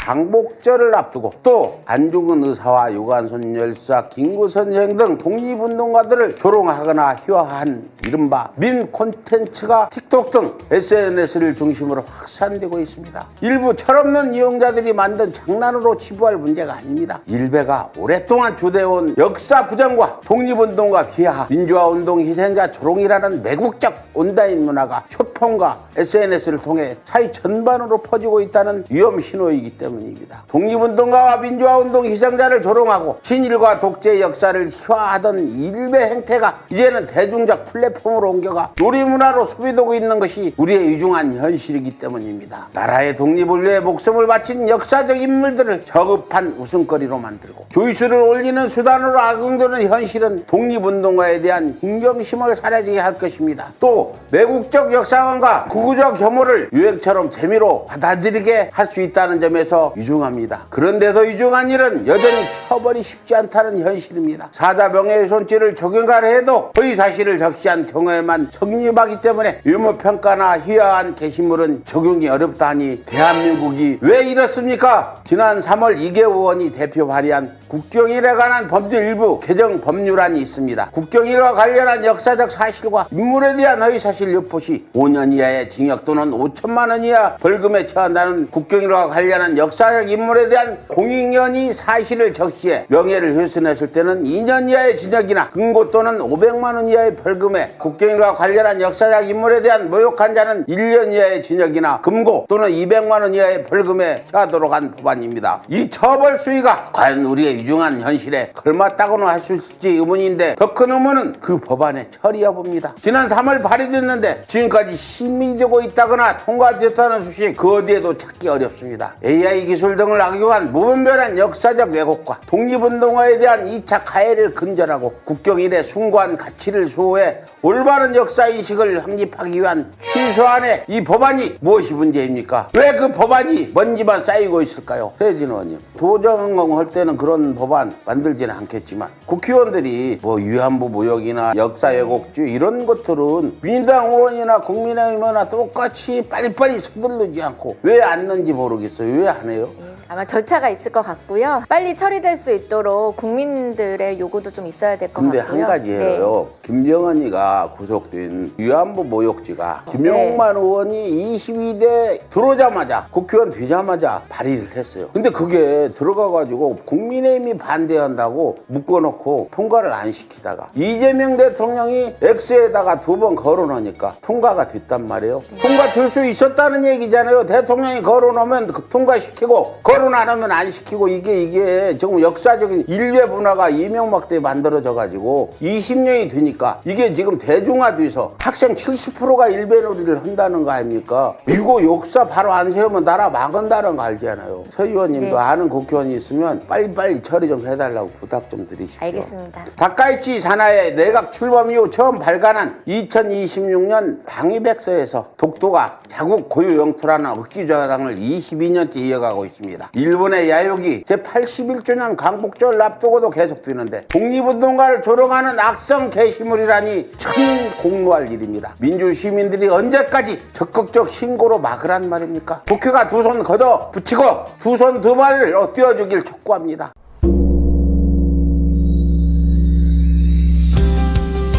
광복절을 앞두고 또 안중근 의사와 유관순 열사, 김구 선생 등 독립운동가들을 조롱하거나 희화한 이른바 민 콘텐츠가 틱톡 등 SNS를 중심으로 확산되고 있습니다. 일부 철없는 이용자들이 만든 장난으로 치부할 문제가 아닙니다. 일베가 오랫동안 주대해온 역사 부정과 독립운동가 비하, 민주화운동 희생자 조롱이라는 매국적 온라인 문화가 쇼폼과 SNS를 통해 사회 전반으로 퍼지고 있다는 위험 신호이기 때문입니다. 독립운동가와 민주화운동 희생자를 조롱하고 친일과 독재 역사를 희화하던 일베 행태가 이제는 대중적 플랫폼으로 옮겨가 놀이문화로 소비되고 있는 것이 우리의 유중한 현실이기 때문입니다. 나라의 독립을 위해 목숨을 바친 역사적 인물들을 저급한 웃음거리로 만들고 조회수를 올리는 수단으로 악용되는 현실은 독립운동가에 대한 긍정심을 사라지게 할 것입니다. 또 매국적 역사관과 극우적 혐오를 유행처럼 재미로 받아들이게 할 수 있다는 점에서 유중합니다. 그런데도 유중한 일은 여전히 처벌이 쉽지 않다는 현실입니다. 사자 명예훼손죄를 적용하려 해도 허위사실을 적시한 경우에만 성립하기 때문에 유무평가나 희화한 게시물은 적용이 어렵다 하니 대한민국이 왜 이렇습니까? 지난 3월 이계 의원이 대표 발의한 국경일에 관한 법률 일부 개정 법률안이 있습니다. 국경일과 관련한 역사적 사실과 인물에 대한 허위사실 유포시 5년 이하의 징역 또는 5천만 원 이하 벌금에 처한다는 국경일과 관련한 역사적 인물에 대한 공익연히 사실을 적시해 명예를 훼손했을 때는 2년 이하의 징역이나 금고 또는 500만 원 이하의 벌금에, 국경일과 관련한 역사적 인물에 대한 모욕한 자는 1년 이하의 징역이나 금고 또는 200만 원 이하의 벌금에 처하도록 한 법안입니다. 이 처벌 수위가 과연 우리의 유중한 현실에 걸맞다고는 할 수 있을지 의문인데, 더 큰 의문은 그 법안의 처리 여부입니다. 지난 3월 발의됐는데 지금까지 심의되고 있다거나 통과됐다는 소식 그 어디에도 찾기 어렵습니다. AI 기술 등을 악용한 무분별한 역사적 왜곡과 독립운동가에 대한 2차 가해를 근절하고 국경일의 숭고한 가치를 수호해 올바른 역사인식을 확립하기 위한 최소한의 이 법안이 무엇이 문제입니까? 왜 그 법안이 먼지만 쌓이고 있을까요? 최진 의원님, 도정할 때는 그런 법안 만들지는 않겠지만 국회의원들이 뭐 위안부 모욕이나 역사 왜곡죄 이런 것들은 민주당 의원이나 국민의힘이나 똑같이 빨리빨리 서두르지 않고 왜 안 넣는지 모르겠어요. 왜 안 해요? 아마 절차가 있을 것 같고요. 빨리 처리될 수 있도록 국민들의 요구도 좀 있어야 될 것 같고요. 근데 한 가지예요. 네. 김정은이가 구속된 위안부 모욕죄가 김용만 의원이 22대 들어오자마자 국회의원 되자마자 발의를 했어요. 근데 그게 들어가가지고 국민의힘이 반대한다고 묶어놓고 통과를 안 시키다가 이재명 대통령이 X에다가 2번 거론하니까 통과가 됐단 말이에요. 네. 통과될 수 있었다는 얘기잖아요. 대통령이 거론하면 통과시키고 거론 안 하면 안 시키고 이게 지금 역사적인 일베 문화가 이명박 때 만들어져가지고 20년이 되니까 이게 지금 대중화돼서 학생 70%가 일베 놀이를 한다는 거 아닙니까? 이거 역사 바로 안 세우면 나라 망한다는 거 알잖아요. 서 의원님도 네. 아는 국회의원이 있으면 빨리빨리 처리 좀 해달라고 부탁 좀 드리십시오. 알겠습니다. 다카이치 사나의 내각 출범 이후 처음 발간한 2026년 방위백서에서 독도가 자국 고유 영토라는 억지 주장을 22년째 이어가고 있습니다. 일본의 야욕이 제81주년 광복절 앞두고도 계속되는데 독립운동가를 조롱하는 악성 게시물이라니 참 공로할 일입니다. 민주시민들이 언제까지 적극적 신고로 막으란 말입니까? 국회가 두 손 걷어 붙이고 두 손 두 발을 띄워주길 촉구합니다.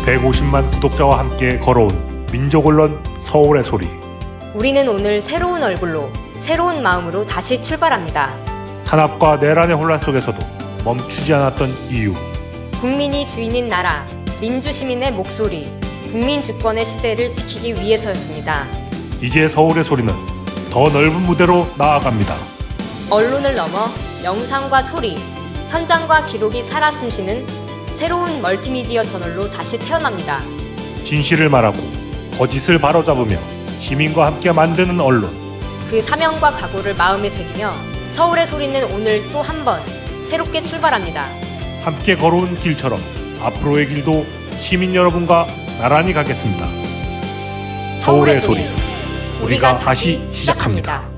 150만 구독자와 함께 걸어온 민족언론 서울의 소리. 우리는 오늘 새로운 얼굴로 새로운 마음으로 다시 출발합니다. 탄압과 내란의 혼란 속에서도 멈추지 않았던 이유. 국민이 주인인 나라, 민주시민의 목소리, 국민 주권의 시대를 지키기 위해서였습니다. 이제 서울의 소리는 더 넓은 무대로 나아갑니다. 언론을 넘어 영상과 소리, 현장과 기록이 살아 숨쉬는 새로운 멀티미디어 저널로 다시 태어납니다. 진실을 말하고 거짓을 바로잡으며 시민과 함께 만드는 언론. 그 사명과 각오를 마음에 새기며 서울의 소리는 오늘 또 한 번 새롭게 출발합니다. 함께 걸어온 길처럼 앞으로의 길도 시민 여러분과 나란히 가겠습니다. 서울의 소리, 우리가 다시 시작합니다.